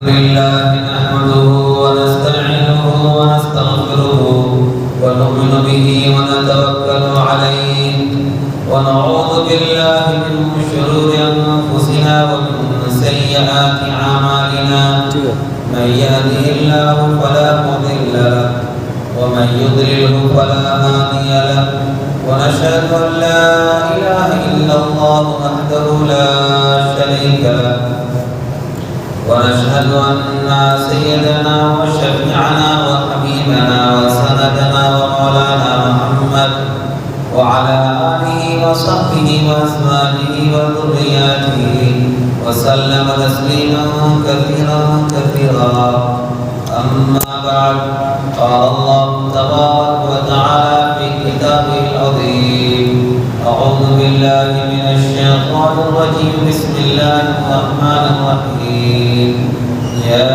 لله نحمده ونستعينه ونستغفره ونؤمن به ونتوكل عليه ونعوذ بالله من شرور أنفسنا ومن سيئات أعمالنا من يهده الله فلا مضل له ومن يضلله فلا هادي له ونشهد أن لا إله إلا الله وحده لا شريك له ونشهد أن سيدنا وشفيعنا وحبيبنا وسندنا ومولانا محمد وعلى آله وصحبه وأزواجه وذرياته وسلم تسليما كثيرا كثيرا. أما بعد، قال الله تبارك وتعالى في كتابه العظيم: أعوذ بالله من الشيطان الرجيم. بسم الله الرحمن الرحيم. يا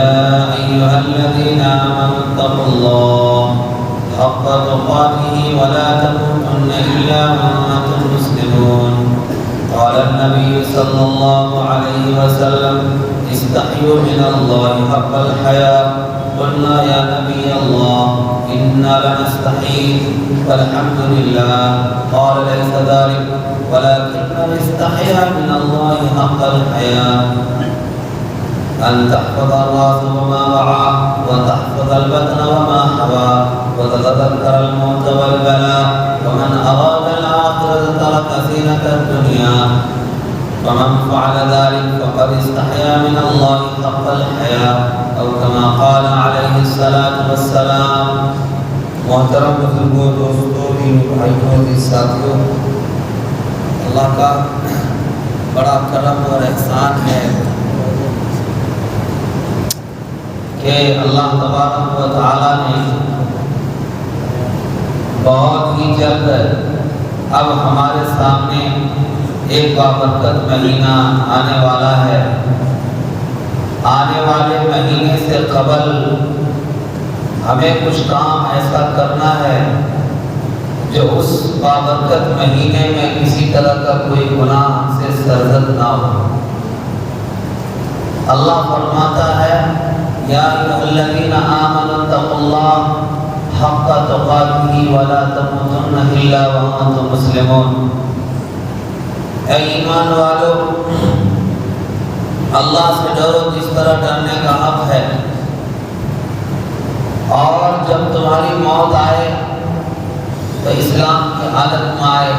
أيها الذين آمنوا اتقوا الله حق تقاته ولا تموتن إلا وأنتم مسلمون. قال النبي صلى الله عليه وسلم: استحيوا من الله حق الحياء. قلنا: يا نبي الله، إنا لنستحي. فالحمد لله. قال: ليس ذلك، ولكن الاستحياء من الله حق الحياء أن تحفظ الرأس وما وعى، وتحفظ البطن وما حوى، وتتذكر الموت والبلاء. ومن أراد الآخرة ترك زينة الدنيا. فمن فعل ذلك فقد استحيا من الله حق الحياء، أو كما قال عليه الصلاة والسلام. محترم بزرگوں، دوستوں، بھائیوں، ساتھیوں، اللہ کا بڑا کرم اور احسان ہے کہ اللہ تبارک و تعالی نے بہت ہی جلد اب ہمارے سامنے ایک بابرکت مہینہ آنے والا ہے. آنے والے مہینے سے قبل ہمیں کچھ کام ایسا کرنا ہے جو اس بابرکت مہینے میں کسی طرح کا کوئی گناہ سے سرزد نہ ہو. اللہ فرماتا ہے: یا ایھا الذین آمنوا اتقوا اللہ حق تقاتہ ولا تموتن الا وانتم مسلمون. اے ایمان والو، اللہ سے ڈرو جس طرح ڈرنے کا حق ہے، اور جب تمہاری موت آئے تو اسلام کی حالت میں آئے.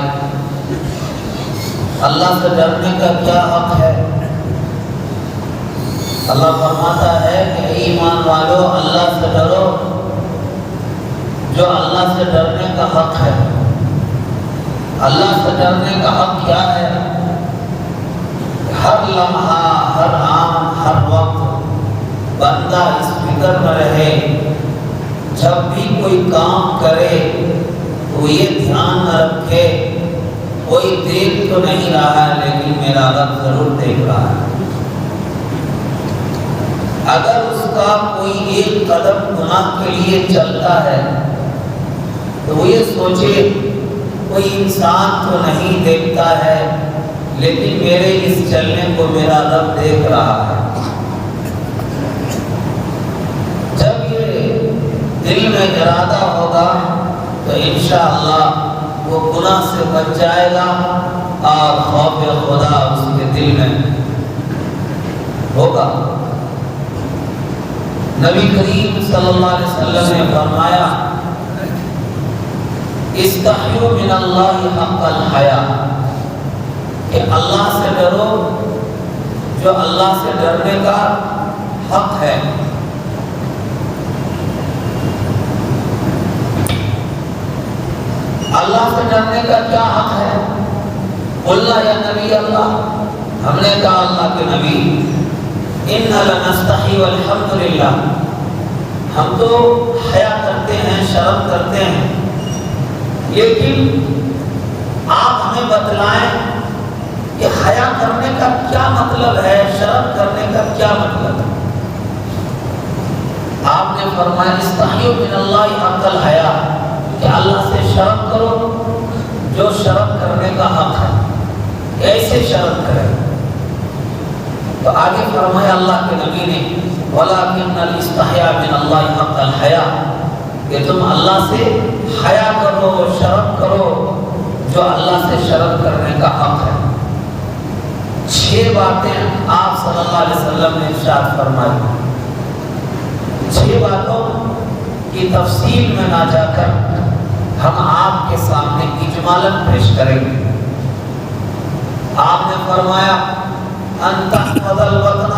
اللہ سے ڈرنے کا کیا حق ہے؟ اللہ فرماتا ہے کہ ایمان والو، اللہ سے ڈرو جو اللہ سے ڈرنے کا حق ہے. اللہ سے ڈرنے کا حق کیا ہے؟ ہر لمحہ، ہر آن، ہر وقت بندہ اس فکر میں رہے، جب بھی کوئی کام کرے تو یہ دھیان نہ رکھے کوئی دیکھ تو نہیں رہا ہے لیکن میرا رب ضرور دیکھ رہا ہے. اگر اس کا کوئی ایک قدم گناہ کے لیے چلتا ہے تو وہ یہ سوچے کوئی انسان تو نہیں دیکھتا ہے لیکن میرے اس چلنے کو میرا رب دیکھ رہا ہے. جب یہ دل میں ارادہ ہوگا تو انشاءاللہ وہ گناہ سے بچ جائے گا اور خوف خدا اس کے دل میں ہوگا. نبی کریم صلی اللہ علیہ وسلم نے فرمایا: استحیوا من اللہ حق الحیاء، کہ اللہ سے ڈرو جو اللہ سے ڈرنے کا حق ہے. اللہ سے ڈرنے کا کیا حق ہے؟ قلنا یا نبی اللہ، ہم نے کہا اللہ کے نبی، اِنَّا لَنَسْتَحِي وَالْحَمْدُلِلَّہ، ہم تو حیا کرتے ہیں، شرم کرتے ہیں، لیکن آپ ہمیں بتلائیں کہ حیا کرنے کا کیا مطلب ہے، شرم کرنے کا کیا مطلب ہے. آپ نے فرمایا: استحیوا من اللہ حق الحیاء، کہ اللہ سے شرم کرو جو شرم کرنے کا حق ہے. کیسے شرم کریں؟ تو آگے فرمایا اللہ کے نبی نے وَلَكِنَّ الْإِسْتِحْيَاءَ مِنَ اللَّهِ حَقَّ الْحَيَاءِ کہ تم اللہ سے حیا کرو، شرم کرو جو اللہ سے شرم کرنے کا حق ہے۔ 6 باتیں آپ صلی اللہ علیہ وسلم نے ارشاد فرمائی۔ 6 باتوں کی تفصیل میں نہ جا کر ہم آپ کے سامنے اجمالاً پیش کریں گے۔ آپ نے فرمایا ان تحفظ الوطن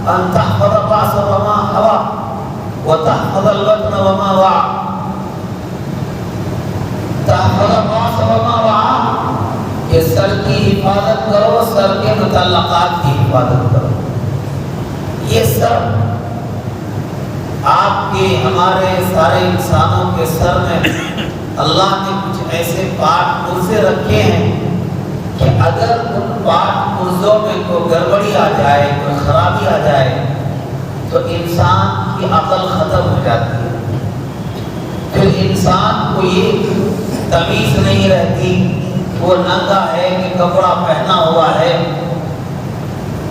ان تحفظ الراس وما هوى وتحفظ الوطن وما وعى۔ تحفظ الراس وما وعى کہ سر کی حفاظت کرو، سر کے متعلقات کی حفاظت کرو۔ یہ سر آپ کے ہمارے سارے انسانوں کے سر میں اللہ نے کچھ ایسے پاٹ پرزے رکھے ہیں کہ اگر ان پاٹ پرزوں میں کوئی گڑبڑی آ جائے، کوئی خرابی آ جائے تو انسان کی عقل ختم ہو جاتی ہے۔ پھر انسان کو یہ تمیز نہیں رہتی، وہ ننگا ہے کہ کپڑا پہنا ہوا ہے،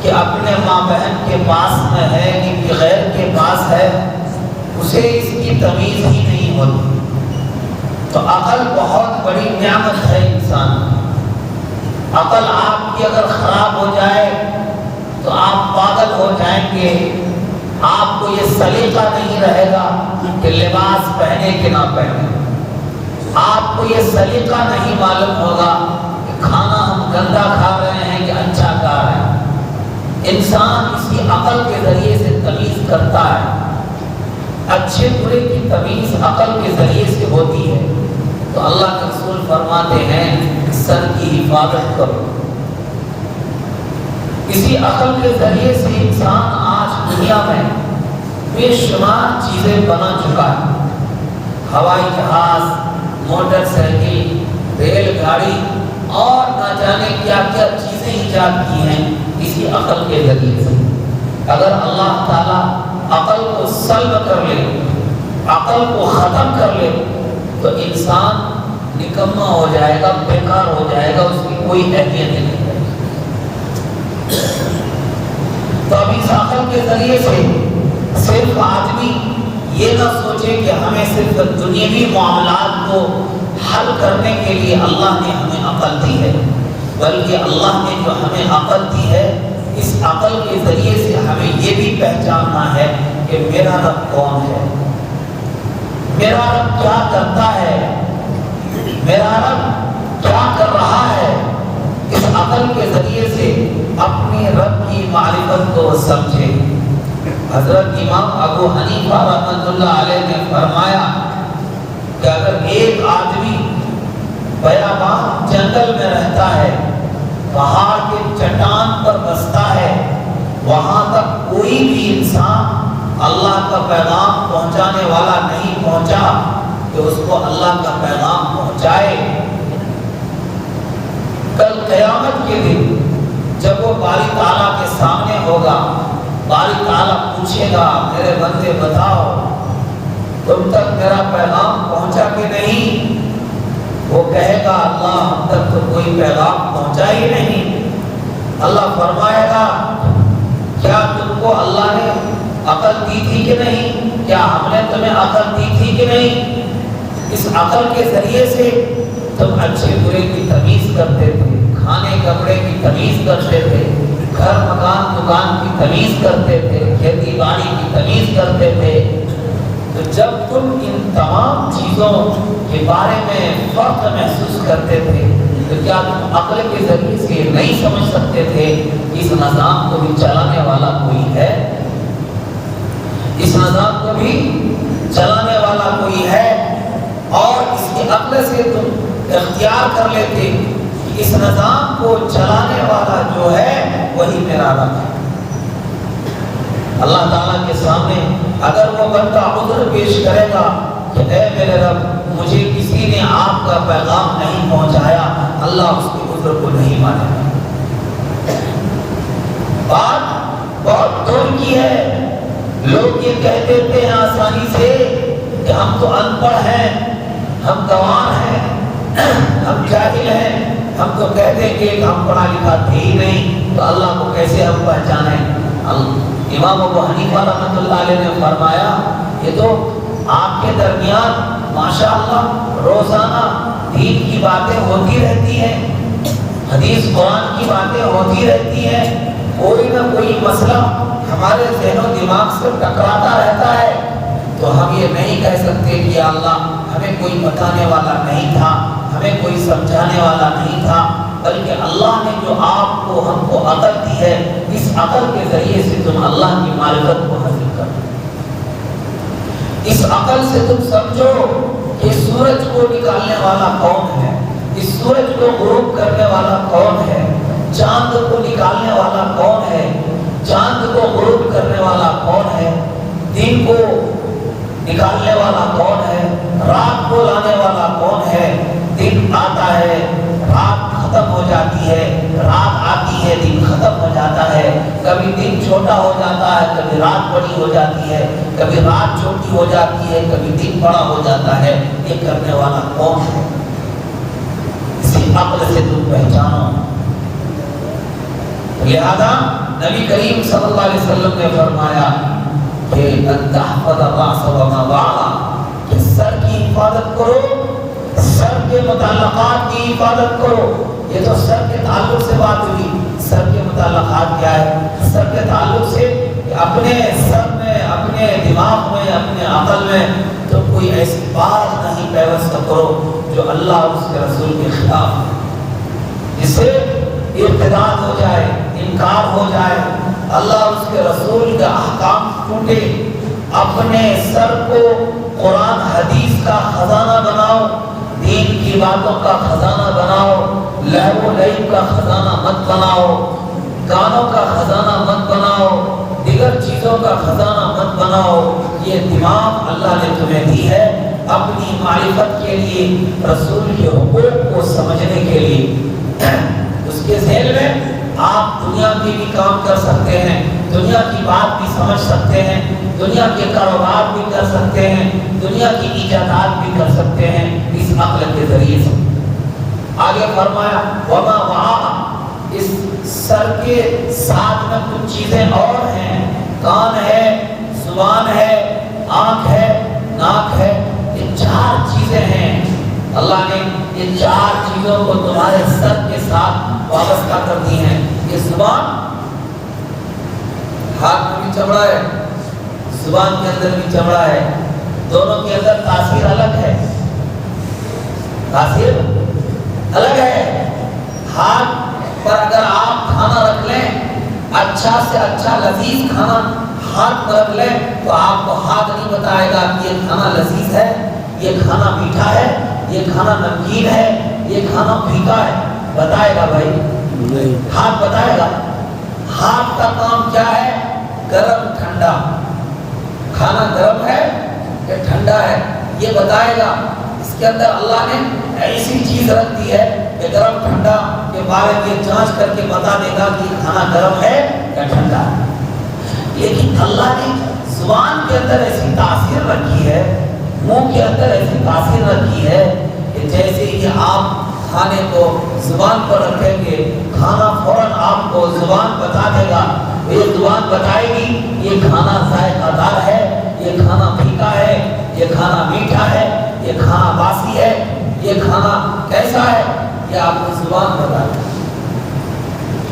کہ اپنے ماں بہن کے پاس میں ہے کہ غیر کے پاس ہے، اسے اس کی تمیز ہی نہیں ہوتی۔ تو عقل بہت بڑی نعمت ہے انسان کی۔ عقل آپ کی اگر خراب ہو جائے تو آپ پاگل ہو جائیں گے، آپ کو یہ سلیقہ نہیں رہے گا کہ لباس پہنے کہ نہ پہنے، آپ کو یہ سلیقہ نہیں معلوم ہوگا کہ کھانا ہم گندا کھا رہے ہیں کہ اچھا کھا رہے ہیں۔ انسان اسی عقل کے ذریعے سے تمیز کرتا ہے، اچھے برے کی تمیز عقل کے ذریعے سے ہوتی ہے۔ تو اللہ کے رسول فرماتے ہیں سر کی حفاظت کرو۔ اسی عقل کے ذریعے سے انسان آج دنیا میں بے شمار چیزیں بنا چکا ہے، ہوائی جہاز، موٹر سائیکل، ریل گاڑی اور نہ جانے کیا کیا چیزیں ایجاد کی ہیں اسی عقل کے ذریعے سے۔ اگر اللہ تعالیٰ عقل کو سلب کر لے، عقل کو ختم کر لے تو انسان نکما ہو جائے گا، بیکار ہو جائے گا، اس کی کوئی اہمیت نہیں ہے۔ تو اب اس عقل کے ذریعے سے صرف آدمی یہ نہ سوچے کہ ہمیں صرف دنیاوی معاملات کو حل کرنے کے لیے اللہ نے ہمیں عقل دی ہے، بلکہ اللہ نے جو ہمیں عقل دی ہے اس عقل کے ذریعے سے ہمیں یہ بھی پہچاننا ہے کہ میرا رب کون ہے، میرا رب کیا کرتا ہے، میرا رب کیا کر رہا ہے۔ اس عقل کے ذریعے سے اپنی رب کی معرفت کو سمجھے۔ حضرت امام ابو حنیفہ رحمۃ اللہ علیہ نے فرمایا کہ اگر ایک آدمی بیابان جنگل میں رہتا ہے، پہاڑ کے چٹان پر بستا ہے، وہاں تک کوئی بھی انسان اللہ کا پیغام پہنچانے والا نہیں پہنچا کہ اس کو اللہ کا پیغام پہنچائے، کل قیامت کے دن جب وہ باری تعالیٰ کے سامنے ہوگا، باری تعالیٰ پوچھے گا میرے بندے بتاؤ تم تک میرا پیغام پہنچا کہ نہیں؟ وہ کہے گا اللہ ہم تک تو کوئی پیغام پہنچا ہی نہیں۔ اللہ فرمائے گا کیا تم کو اللہ نے عقل دی تھی کہ نہیں؟ کیا ہم نے تمہیں عقل دی تھی کہ نہیں؟ اس عقل کے ذریعے سے تم اچھے برے کی تمیز کرتے تھے، کھانے کپڑے کی تمیز کرتے تھے، گھر مکان دکان کی تمیز کرتے تھے، کھیتی باڑی کی تمیز کرتے تھے۔ تو جب تم ان تمام چیزوں کے بارے میں فرق محسوس کرتے تھے تو کیا تم عقل کے ذریعے سے نہیں سمجھ سکتے تھے اس نظام کو بھی چلانے والا کوئی ہے، اس نظام کو بھی چلانے والا کوئی ہے، اور اس کی عقل سے تم اختیار کر لیتے کہ اس نظام کو چلانے والا جو ہے وہی میرا رب ہے۔ اللہ تعالیٰ کے سامنے اگر وہ بندہ عذر پیش کرے گا کہ اے میرے رب مجھے کسی نے آپ کا پیغام نہیں پہنچایا، اللہ اس کے عذر کو نہیں مانے گا۔ بات بہت دور کی ہے، لوگ یہ کہہ دیتے ہیں آسانی سے کہ ہم تو ان پڑھ ہیں، ہم گنوار ہیں، ہم جاہل ہیں، ہم تو کہہ دیں کہ ہم پڑھا لکھا تھے ہی نہیں، تو اللہ کو کیسے ہم پہچانیں؟ امام ابو حنیفہ رحمۃ اللہ علیہ نے فرمایا یہ تو آپ کے درمیان ماشاءاللہ روزانہ دین کی باتیں ہوتی رہتی ہیں، حدیث قرآن کی باتیں ہوتی رہتی ہیں، کوئی نہ کوئی مسئلہ ہمارے ذہن و دماغ سے ٹکراتا رہتا ہے، تو ہم یہ نہیں کہہ سکتے کہ یا اللہ ہمیں کوئی بتانے والا نہیں تھا، ہمیں کوئی سمجھانے والا نہیں تھا، بلکہ اللہ نے جو آپ کو ہم کو عقل دی ہے، اس عقل کے ذریعے سے تم اللہ کی معرفت کو حاصل کرو۔ اس عقل سے تم سمجھو کہ سورج کو نکالنے والا کون ہے، اس سورج کو غروب کرنے والا کون ہے، چاند کو نکالنے والا کون ہے، چاند کو غروب کرنے والا کون ہے، دن کو نکالنے والا کون ہے، رات کو لانے والا کون ہے، دن آتا ہے رات ختم ہو جاتی ہے، رات آتی ہے دن ختم ہو جاتا ہے، کبھی دن چھوٹا ہو جاتا ہے، کبھی رات بڑی ہو جاتی ہے، کبھی رات چھوٹی ہو جاتی ہے، کبھی دن بڑا ہو جاتا ہے، یہ کرنے والا کون ہے؟ اسی عقل سے تم پہچانو۔ لہذا نبی کریم صلی اللہ علیہ وسلم نے فرمایا کہ تحفظ الراس وما وعى، کہ سر کی حفاظت کرو، سر کے متعلقات کی حفاظت کرو۔ یہ تو سر کے تعلق سے بات ہوئی، سر کے متعلقات کیا ہے؟ سر کے تعلق سے اپنے سر میں، اپنے دماغ میں، اپنے عقل میں تو کوئی ایسی بات نہیں پیوست کرو جو اللہ اور اس کے رسول کے خلاف ہے، جس سے ارتداد ہو جائے، انکار ہو جائے، اللہ اور اس کے رسول کا احکام ٹوٹے۔ اپنے سر کو قرآن حدیث کا خزانہ بناؤ، دین کی باتوں کا خزانہ بناؤ، لہو و لعب کا خزانہ مت بناؤ، گانوں کا خزانہ مت بناؤ، دیگر چیزوں کا خزانہ مت بناؤ۔ یہ دماغ اللہ نے تمہیں دی ہے اپنی معرفت کے لیے، رسول کے حقوق کو سمجھنے کے لیے۔ اس کے ذیل میں آپ دنیا کے بھی کام کر سکتے ہیں، دنیا کی بات بھی سمجھ سکتے ہیں، دنیا کے کاروبار بھی کر سکتے ہیں، دنیا کی ایجادات بھی کر سکتے ہیں اس عقل کے ذریعے سے۔ آگے فرمایا وما وعى، اس سر کے ساتھ میں کچھ چیزیں اور ہیں، کان ہے، زبان ہے، آنکھ ہے، ناک ہے، یہ چار چیزیں ہیں۔ اللہ نے یہ چار چیزوں کو تمہارے سر کے ساتھ وابستہ کر دی ہیں۔ یہ زبان، ہاتھ میں بھی چمڑا ہے، زبان کے اندر بھی چمڑا ہے، دونوں کے اندر تاثیر الگ ہے، تاثیر الگ ہے۔ ہاتھ پر اگر آپ کھانا رکھ لیں، اچھا سے اچھا لذیذ کھانا ہاتھ پر رکھ لیں، تو آپ کو ہاتھ نہیں بتائے گا کہ یہ کھانا لذیذ ہے، یہ کھانا میٹھا ہے، یہ کھانا نمکین ہے، یہ کھانا پھیکا ہے، بتائے گا بھائی؟ نہیں، ہاتھ بتائے گا۔ ہاتھ کا کام کیا ہے؟ گرم ٹھنڈا، کھانا گرم ہے کہ ٹھنڈا ہے یہ بتائے گا۔ اس کے اندر اللہ نے ایسی چیز رکھ دی ہے کہ گرم ٹھنڈا کے بارے میں جانچ کر کے بتا دے گا کہ کھانا گرم ہے یا ٹھنڈا ہے۔ لیکن اللہ نے زبان کے اندر ایسی تاثیر رکھی ہے، منہ کے اندر ایسی تاثیر رکھی ہے کہ جیسے ہی آپ کھانے کو زبان پر رکھیں گے، کھانا فوراً آپ کو زبان بتا دے گا۔ یہ زبان بتائے گی یہ کھانا ذائقہ دار ہے، یہ کھانا پھیکا ہے، یہ کھانا میٹھا ہے، یہ کھانا باسی ہے، یہ کھانا کیسا ہے، یہ آپ کو زبان بتائے گا۔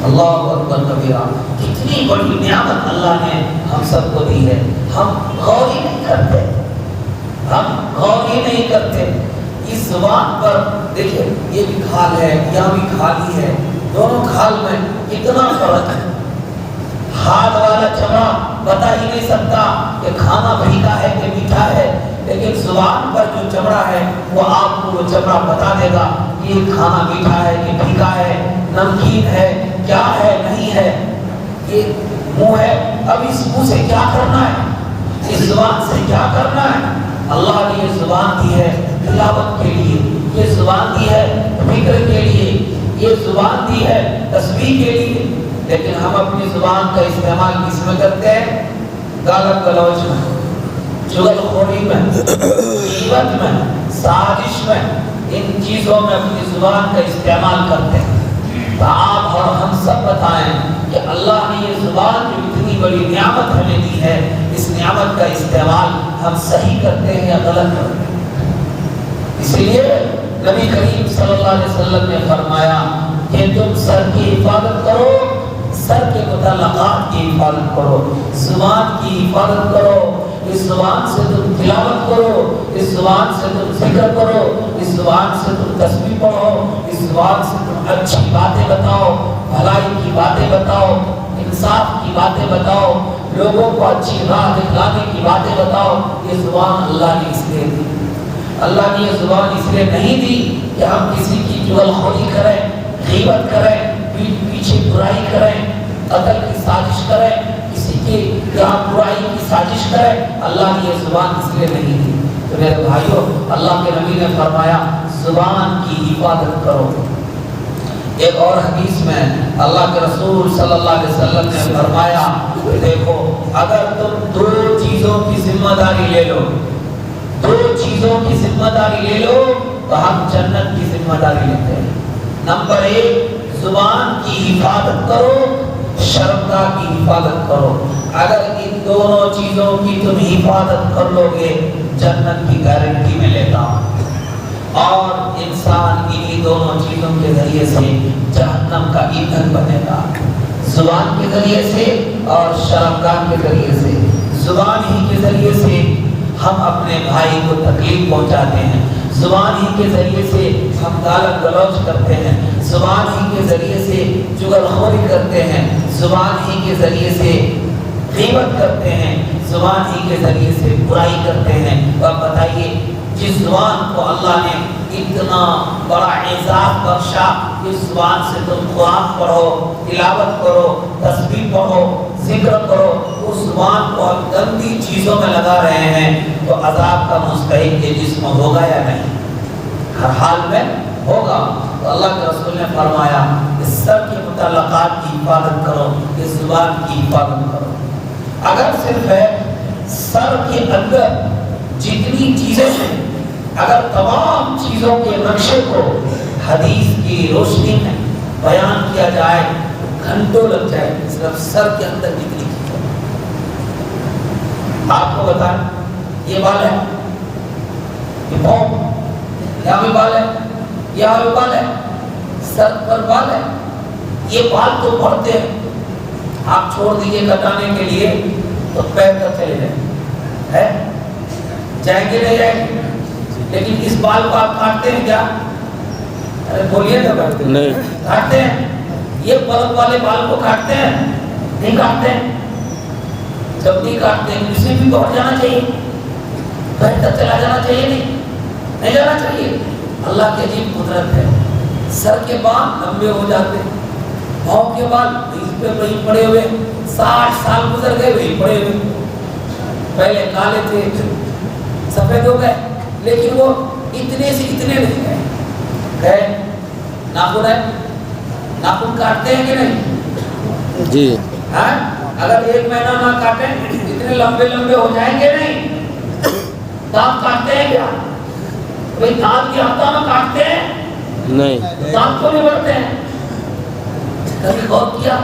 اللہ اکبر کبیرہ، کتنی بڑی نعمت اللہ نے ہم سب کو دی ہے، ہم غور ہی نہیں کرتے، ہم غور ہی نہیں کرتے۔ اس زبان پر دیکھیں، یہ بھی کھال ہے، یہ بھی کھالی ہے، دونوں کھال میں اتنا فرق ہے۔ ہاتھ والا چمڑا بتا ہی نہیں سکتا کہ کھانا پھیکا ہے کہ میٹھا ہے، لیکن زبان پر جو چمڑا ہے وہ آپ کو وہ چمڑا بتا دے گا کہ یہ کھانا میٹھا ہے کہ پھیکا ہے، نمکین ہے، کیا ہے، نہیں ہے۔ یہ منہ ہے، اب اس منہ سے کیا کرنا ہے، اس زبان سے کیا کرنا ہے۔ اللہ نے یہ زبان دی ہے تلاوت کے لیے، یہ زبان دی ہے فکر کے لیے، یہ زبان دی ہے تسبیح کے لیے، لیکن ہم اپنی زبان کا استعمال کس میں کرتے ہیں؟ گالت گلوچ میں، چغل خوری میں، غیبت میں، سازش میں، ان چیزوں میں اپنی زبان کا استعمال کرتے ہیں، تو آپ اور ہم سب بتائیں کہ اللہ نے یہ زبان جو اتنی بڑی نعمت ہمیں دی ہے، اس نعمت کا استعمال ہم صحیح کرتے ہیں یا غلط کرتے ہیں؟ اس لیے نبی کریم صلی اللہ علیہ وسلم نے فرمایا کہ تم سر کی حفاظت کرو، سر کے متعلقات کی حفاظت کرو، زبان کی حفاظت کرو، اس زبان سے تم تلاوت کرو، اس زبان سے تم ذکر کرو، اس زبان سے تم تسبیح پڑھو، اس زبان سے تم اچھی باتیں بتاؤ، بھلائی کی باتیں بتاؤ، انصاف کی باتیں بتاؤ، لوگوں کو اچھی راہ دکھلانے کی باتیں بتاؤ۔ یہ زبان اللہ نے اس لیے دی، اللہ نے یہ زبان اس لیے نہیں دی کہ ہم کسی کی چغلخوری کریں، غیبت کریں، پیچھے برائی کریں، قتل کی سازش کریں، کسی کی یہاں برائی کی سازش کریں۔ اللہ نے یہ زبان اس لیے نہیں دی۔ تو میرے بھائیوں، اللہ کے نبی نے فرمایا زبان کی حفاظت کرو۔ ایک اور حدیث میں اللہ کے رسول صلی اللہ علیہ وسلم نے فرمایا کہ دیکھو، اگر تم دو چیزوں کی ذمہ داری لے لو، دو چیزوں کی ذمہ داری لے لو تو ہم جنت کی ذمہ داری لیتے ہیں۔ نمبر ایک، زبان کی حفاظت کرو، شرمگاہ کی حفاظت کرو۔ اگر ان دونوں چیزوں کی تم حفاظت کر لو گے، جنت کی گارنٹی میں لیتا ہوں۔ اور انسان انہی دونوں چیزوں کے ذریعے سے جہنم کا ایندھن بنے گا، زبان کے ذریعے سے اور شرمگاہ کے ذریعے سے۔ زبان ہی کے ذریعے سے ہم اپنے بھائی کو تکلیف پہنچاتے ہیں، زبان ہی کے ذریعے سے ہم گالا گلوچ کرتے ہیں، زبان ہی کے ذریعے سے چغلخوری کرتے ہیں، زبان ہی کے ذریعے سے غیبت کرتے ہیں، زبان ہی کے ذریعے سے برائی کرتے ہیں۔ اور بتائیے، جس زبان کو اللہ نے اتنا بڑا اعزاز بخشا، اس زبان سے تم قرآن پڑھو، تلاوت کرو، تسبیح پڑھو، ذکر کرو، اس زبان کو ہم گندی چیزوں میں لگا رہے ہیں، تو عذاب کا مستحق یہ جسم ہوگا یا نہیں؟ ہر حال میں ہوگا۔ تو اللہ کے رسول نے فرمایا کہ سر کے متعلقات کی حفاظت کرو، اس زبان کی حفاظت کرو۔ اگر صرف ہے سر کے اندر جتنی چیزیں ہیں، اگر تمام چیزوں کے نقشے کو حدیث کی روشنی میں بیان کیا جائے تو گھنٹوں لگ جائے، صرف سر کے اندر جتنی چیزیں۔ آپ کو بتائیں، یہ بال ہے، یہ پاؤں، یہاں بھی بال ہے، یہاں بھی بال ہے، سر پر بال ہے، یہ بال تو بڑھتے ہیں۔ آپ چھوڑ دیجئے کٹانے کے لیے تو پیر تک چلے جائیں، جائیں گے نہیں جائیں گے؟ لیکن اس بال کو آپ کاٹتے ہیں کیا؟ ارے بولیے تو کاٹتے ہیں، کاٹتے ہیں؟ یہ بلب والے بال کو کاٹتے ہیں؟ نہیں کاٹتے ہیں۔ جب نہیں کاٹتے ہیں اسے بھی بڑھ جانا چاہیے، پیر تک چلا جانا چاہیے، نہیں جانا چاہیے۔ اللہ کی عجیب قدرت ہے، سر کے بال لمبے ہو جاتے ہیں، پاؤں کے بال اس پہ وہی پڑے ہوئے، 60 سال گزر گئے وہی پڑے ہوئے، پہلے کالے تھے سفید ہو گئے، لیکن وہ اتنے سے اتنے نہیں گئے۔ ناخن ہے، ناخن کاٹتے ہیں کہ نہیں؟ جی ہاں، اگر 1 مہینہ نہ کاٹیں اتنے لمبے لمبے ہو جائیں گے نہیں؟ دانت کاٹتے ہیں کیا؟ بھئی دانت کی ہفتہ میں کاٹتے ہیں؟ نہیں۔ دانت کو نہیں بڑھتے ہیں؟ کبھی غور کیا؟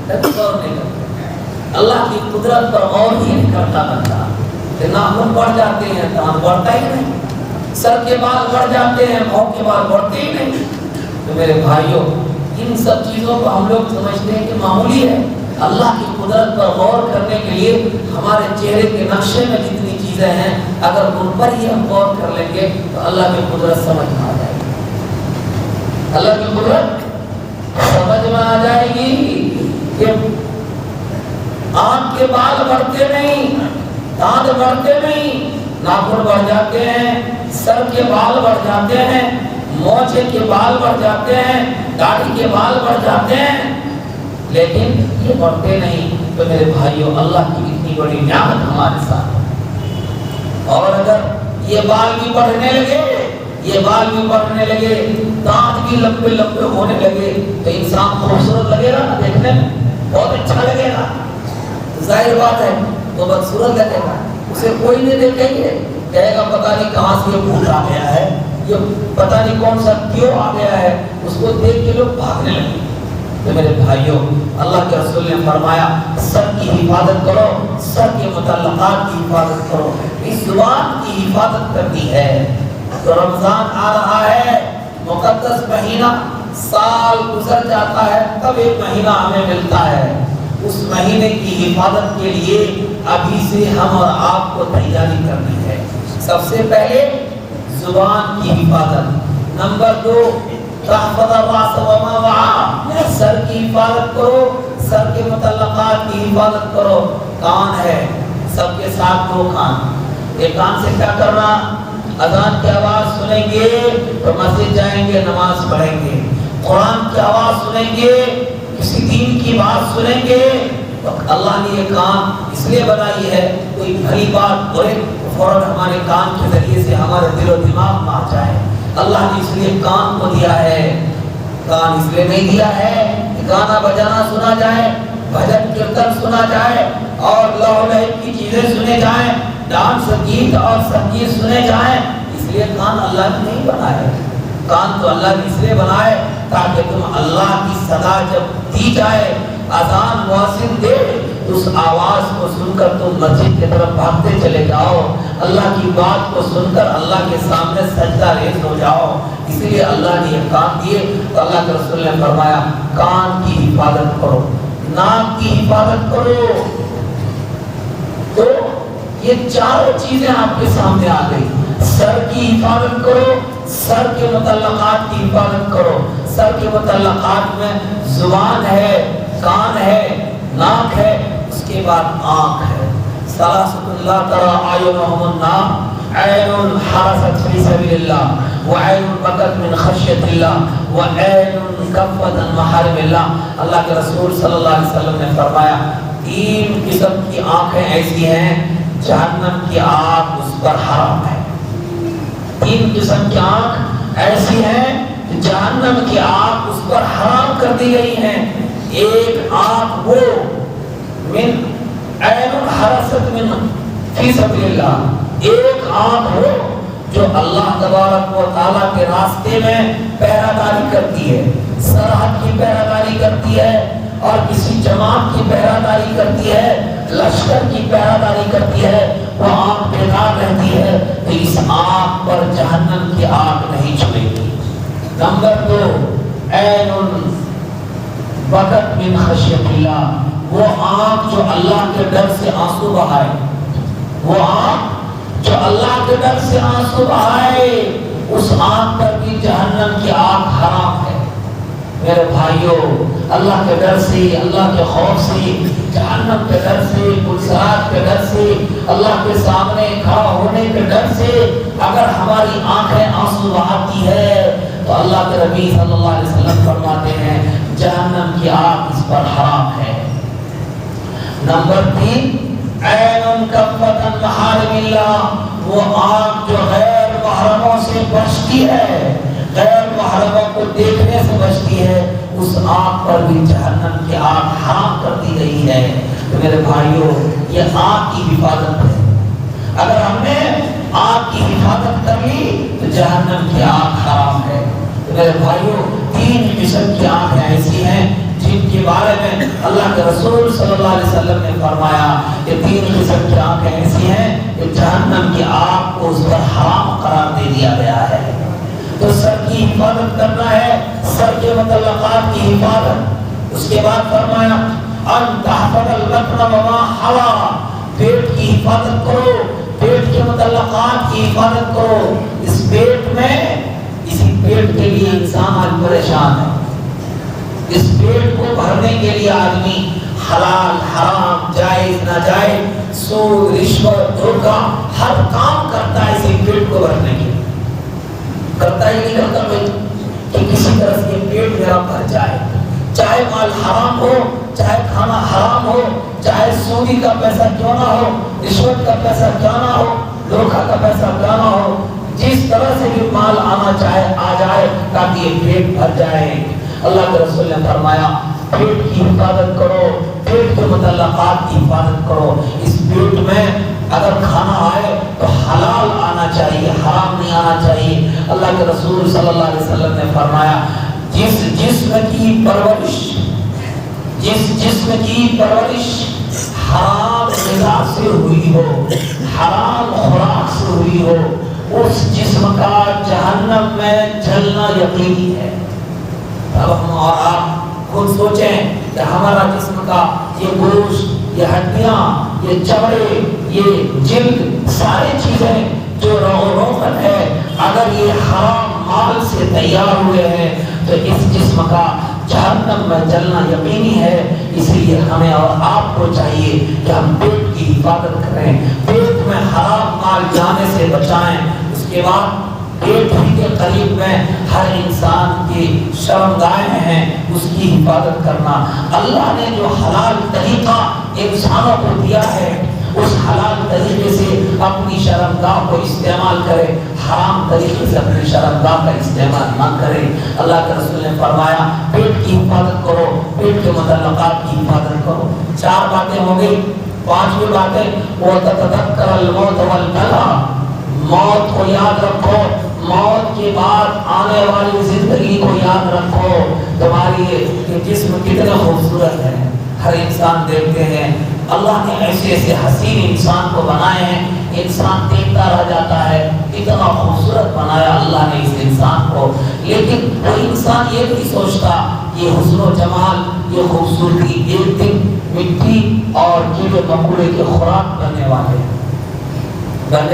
کبھی غور نہیں کرتا۔ اللہ کی قدرت پر غور ہی نہیں کرتا بندہ کہ ناخن بڑھ جاتے ہیں، دانت بڑھتا ہی نہیں، سر کے بال بڑھ جاتے ہیں، پاؤں کے بال بڑھتے ہی نہیں۔ تو میرے بھائیوں، ان سب چیزوں کو ہم لوگ سمجھتے ہیں کہ معمولی ہے۔ اللہ کی قدرت پر غور کرنے کے لیے ہمارے چہرے کے نقشے میں جتنی چیزیں ہیں، اگر ان پر ہی ہم غور کر لیں گے تو اللہ کی قدرت سمجھ میں آ جائے گی۔ اللہ کی قدرت سمجھ میں آ جائے گی کہ آنکھ کے بال بڑھتے نہیں، دانت بڑھتے نہیں، ناخن بڑھ جاتے ہیں، سر کے بال بڑھ جاتے ہیں، مونچھے کے بال بڑھ جاتے ہیں، داڑھی کے بال بڑھ جاتے ہیں، لیکن یہ بڑھتے نہیں۔ تو میرے بھائیوں، اللہ کی اتنی بڑی نعمت ہمارے ساتھ ہے، اور اگر یہ بال بھی بڑھنے لگے، یہ بال بھی بڑھنے لگے، دانت بھی لمبے لمبے ہونے لگے، تو انسان خوبصورت لگے گا نا دیکھنے میں، بہت اچھا لگے گا، ظاہر بات ہے تو بدصورت لگے گا، اسے کوئی نہیں دیکھیں گے، کہے گا پتہ نہیں کہاں سے یہ بھوت آ گیا ہے، یہ پتہ نہیں کون سا کیوں آ گیا ہے، اس کو دیکھ کے لوگ بھاگنے لگے۔ تو میرے بھائیوں، اللہ کے رسول نے فرمایا سر کی حفاظت کرو، سر کے متعلقات کی حفاظت کرو، اس زبان کی حفاظت کرنی ہے۔ تو رمضان آ رہا ہے، مقدس مہینہ، سال گزر جاتا ہے تب ایک مہینہ ہمیں ملتا ہے، اس مہینے کی حفاظت کے لیے ابھی سے ہم اور آپ کو تیاری کرنی ہے۔ سب سے پہلے زبان کی حفاظت، نمبر 2 تحفظ الراس وما وعى، سر کی حفاظت کرو، سر کے متعلقات کی حفاظت کرو۔ کان ہے، سب کے ساتھ 2 کان، ایک کان سے کیا کرنا، اذان کی آواز سنیں گے تو مسجد جائیں گے، نماز پڑھیں گے، قرآن کی آواز سنیں گے، کسی دین کی بات سنیں گے، تو اللہ نے یہ کان اس لیے بنائی ہے، کوئی بھلی بات بولے فوراً ہمارے کان کے ذریعے سے ہمارے دل و دماغ میں آ جائے۔ اللہ نے اس لیے کان کو دیا ہے، کان اس لیے نہیں دیا ہے کہ گانا بجانا سنا جائے، بھجن کیرتن سنا جائے اور لہو لہب کی چیزیں سنے جائیں، ڈانس گیت اور سنگیت سنے جائیں، اس لیے کان اللہ نے نہیں بنائے۔ کان تو اللہ نے اس لیے بنائے تاکہ تم اللہ کی صدا جب دی جائے، اذان مؤذن دے، اس آواز کو سن کر تم مسجد کی طرف بھاگتے چلے جاؤ، اللہ کی بات کو سن کر اللہ کے سامنے سجدہ ریز ہو جاؤ۔ اس لیے اللہ نے یہ کان دیے، تو اللہ کے رسول نے فرمایا کان کی حفاظت کرو، ناک کی حفاظت کرو۔ تو یہ چاروں چیزیں آپ کے سامنے آ گئی، سر کی حفاظت کرو، سر کے متعلقات کی حفاظت کرو۔ سر کے متعلقات میں زبان ہے، کان ہے، ناک ہے، اس کے بعد آنکھ ہے۔ ثلاثۃ لا ترى اعینهم النار، عین حرست فی سبیل اللہ، وعین بکت من خشیۃ اللہ، وعین کفت عن محارم اللہ۔ اللہ کے رسول صلی اللہ علیہ وسلم نے فرمایا 3 قسم کی آنکھیں ایسی ہیں جہنم کی آگ اس پر حرام ہے۔ 3 قسم کی آنکھ ایسی ہیں جہنم کی آگ اس پر حرام کر دی گئی ہیں۔ ایک آنکھ وہ من عین حرست من فی سبیل اللہ، ایک آنکھ وہ جو اللہ تبارک و تعالیٰ کے راستے میں پہرہ کرتی ہے، سرحد کی پہرہ کرتی ہے، اور کسی جماعت کی پہرہ کرتی ہے، لشکر کی پہرہ کرتی ہے، وہ آنکھ بیدار رہتی ہے، تو اس آنکھ پر جہنم کی آگ نہیں چھوے گی۔ نمبر 2 عین بکت من خشیۃ اللہ، وہ آنکھ جو اللہ کے ڈر سے آنسو بہائے، وہ آنکھ جو اللہ کے ڈر سے آنسو بہائے، اس آنکھ پر بھی جہنم کی آگ حرام ہے۔ میرے بھائیوں، اللہ کے ڈر سے، اللہ کے خوف سے، جہنم کے ڈر سے، پلسرات کے ڈر سے، اللہ کے سامنے کھڑا ہونے کے ڈر سے اگر ہماری آنکھیں آنسو بہاتی ہے تو اللہ کے نبی صلی اللہ علیہ وسلم فرماتے ہیں جہنم کی آگ اس پر حرام ہے۔ نمبر 3 عین کفت عن محارم اللہ، وہ آنکھ جو غیر محرموں سے بچتی ہے، غیر محرموں کو دیکھنے سے بچتی ہے، اس آنکھ پر بھی جہنم کی آگ حرام کر دی گئی ہے۔ تو میرے بھائیوں، یہ آنکھ کی حفاظت ہے، اگر ہم نے آنکھ کی حفاظت کر لی تو جہنم کی آگ حرام ہے۔ تو میرے بھائیوں، 3 قسم کی آنکھیں ایسی ہیں جن کے بارے میں اللہ کے رسول صلی اللہ علیہ وسلم نے فرمایا کہ 3 قسم کی آنکھیں ایسی ہیں کہ جہنم کی آگ کو اس پر حرام قرار دے دیا گیا ہے۔ تو سر کی حفاظت کرنا ہے، سر کے متعلقات کی حفاظت۔ اس کے بعد فرمایا ان تحفظ البطن وما حوى، پیٹ کی حفاظت کرو، پیٹ کے متعلقات کی حفاظت کرو۔ اس پیٹ میں، اسی پیٹ کے لیے انسان آج پریشان ہے۔ اس پیٹ کو بھرنے کے لیے آدمی حلال حرام جائز ناجائز سود رشوت دھوکہ ہر کام کرتا ہے اسی پیٹ کو بھرنے کے لیے، کرتا ہی نہیں کرتا بھائی کہ کسی طرح سے یہ پیٹ میرا بھر جائے، چاہے مال حرام ہو، چاہے کھانا حرام ہو، چاہے سودی کا پیسہ کیوں نہ ہو، رشوت کا پیسہ کیوں نہ ہو، دھوکہ کا پیسہ کیوں نہ ہو، جس طرح سے بھی مال آنا چاہے آ جائے تاکہ یہ پیٹ بھر جائے۔ اللہ کے رسول نے فرمایا پیٹ کی حفاظت کرو، پیٹ کے متعلقات کی حفاظت کرو۔ اس پیٹ میں اگر کھانا آئے تو حلال آنا چاہیے، حرام نہیں آنا چاہیے۔ اللہ کے رسول صلی اللہ علیہ وسلم نے فرمایا جس جسم کی پرورش حرام غذا سے ہوئی ہو، حرام خوراک سے ہوئی ہو، اس جسم کا جہنم میں جلنا یقینی ہے۔ اب ہم اور آپ خود سوچیں کہ ہمارا جسم کا یہ گوشت، یہ ہڈیاں، یہ چمڑے، یہ جلد، ساری چیزیں جو روغن ہے، اگر یہ حرام مال سے تیار ہوئے ہیں تو اس جسم کا جہنم میں جلنا یقینی ہے۔ اسی لیے ہمیں اور آپ کو چاہیے کہ ہم پیٹ کی حفاظت کریں، پیٹ میں حرام مال جانے سے بچائیں۔ اس کے بعد پیٹ ہی کے قریب میں ہر انسان کی شرمگاہیں ہیں، اس کی حفاظت کرنا۔ اللہ نے جو حلال طریقہ انسانوں کو دیا ہے، اس حلال طریقے سے اپنی شرمگاہ کو استعمال کرے، حرام طریقے سے اپنی شرمگاہ کا استعمال نہ کرے۔ اللہ کے رسول نے فرمایا پیٹ کی حفاظت کرو، پیٹ کے متعلقات کی حفاظت کرو۔ 4 باتیں ہو گئی۔ 5ویں باتیں وَتَتَذَكَّرَ الْمَوْتَ وَالْبَلَىٰ، موت کو یاد رکھو، موت کے بعد آنے والی زندگی کو یاد رکھو۔ تمہاری یہ جسم کتنا خوبصورت ہے، ہر انسان دیکھتے ہیں اللہ نے ایسے ایسے حسین انسان کو بنائے ہیں، انسان دیکھتا رہ جاتا ہے اتنا خوبصورت بنایا اللہ نے اس انسان کو، لیکن وہ انسان یہ نہیں سوچتا یہ حسن و جمال، یہ خوبصورتی ایک دن مٹی اور کیڑے مکوڑے کے خوراک بننے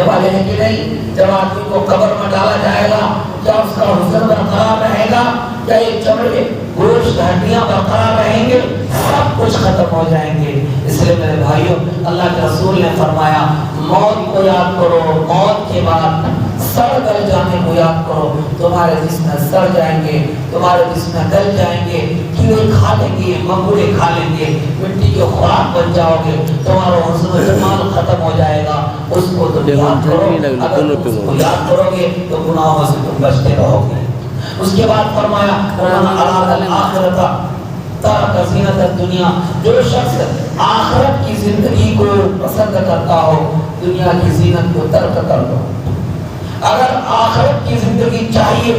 والے ہیں کہ نہیں؟ جب آدمی کو قبر میں ڈالا جائے گا کیا اس کا حسن برقرار رہے گا؟ کیا یہ چمڑے، گوشت، ہڈیاں برقرار رہیں گے؟ سب کچھ ختم ہو جائیں گے۔ اس لیے میرے بھائیوں، اللہ کے رسول نے فرمایا موت کو یاد کرو، موت کے بعد سڑ گل جانے کو یاد کرو۔ تمہارے جسم سڑ جائیں گے، تمہارے جسم گل جائیں گے، کیڑے کھا لیں گے، مکوڑے کھا لیں گے، مٹی کے خوراک بن جاؤ گے، تمہارا حسن و جمال ختم ہو جائے گا۔ اس کو تم یاد کرو، اگر تم اس کو یاد کرو گے تو گناہوں سے تم بچتے رہو گے۔ اس کے بعد فرمایا وَمَنْ أَرَادَ الْآخِرَةَ تَرَكَ زِينَةَ الدُّنْيَا، جو شخص آخرت کی زندگی کو پسند کرتا ہو دنیا کی زینت کو ترک کر دو۔ اگر آخرت کی زندگی چاہیے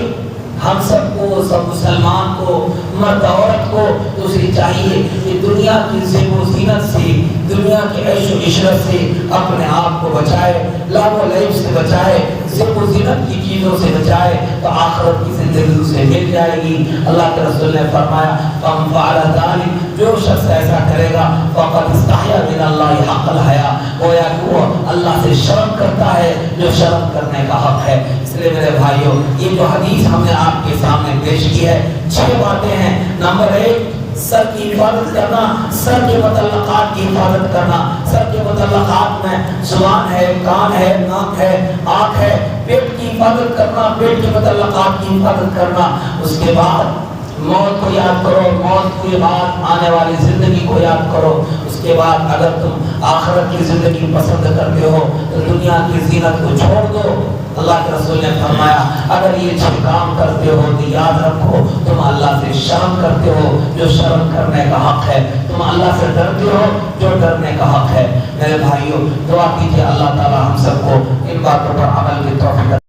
ہم سب کو، سب مسلمان کو، مرد عورت کو، تو اسے چاہیے کہ دنیا کی زیب و زینت سے، دنیا کے عیش و عشرت سے اپنے آپ کو بچائے، لعب و لعب سے بچائے، زیب و زینت کی چیزوں سے بچائے، تو آخرت کی زندگی اسے مل جائے گی۔ اللہ کے رسول نے فرمایا فَمَنْ فَعَلَ ذَلِكَ، جو شخص ایسا کرے گا فَقَدْ اسْتَحْيَا مِنَ اللَّهِ حَقَّ الْحَیَاء، گویا کہ وہ اللہ سے شرم کرتا ہے جو شرم کرنے کا حق ہے۔ اس لیے میرے بھائیوں، یہ جو حدیث ہم نے آپ کے سامنے پیش کی ہے، 6 باتیں ہیں۔ نمبر 1، سر کی حفاظت کرنا، سر کے متعلقات کی حفاظت کرنا۔ سر کے متعلقات میں زبان ہے، کان ہے، ناک ہے، آنکھ ہے۔ پیٹ کی حفاظت کرنا، پیٹ کے متعلقات کی حفاظت کرنا۔ اس کے بعد موت کو یاد کرو، موت کے بعد آنے والی زندگی کو یاد کرو۔ اس کے بعد اگر تم آخرت کی زندگی پسند کرتے ہو تو دنیا کی زینت کو چھوڑ دو۔ اللہ کے رسول نے فرمایا اگر یہ 6 کام کرتے ہو تو یاد رکھو تم اللہ سے شرم کرتے ہو جو شرم کرنے کا حق ہے، تم اللہ سے ڈرتے ہو جو ڈرنے کا حق ہے۔ میرے بھائیوں، دعا کیجیے اللہ تعالی ہم سب کو ان باتوں پر عمل کی توفیق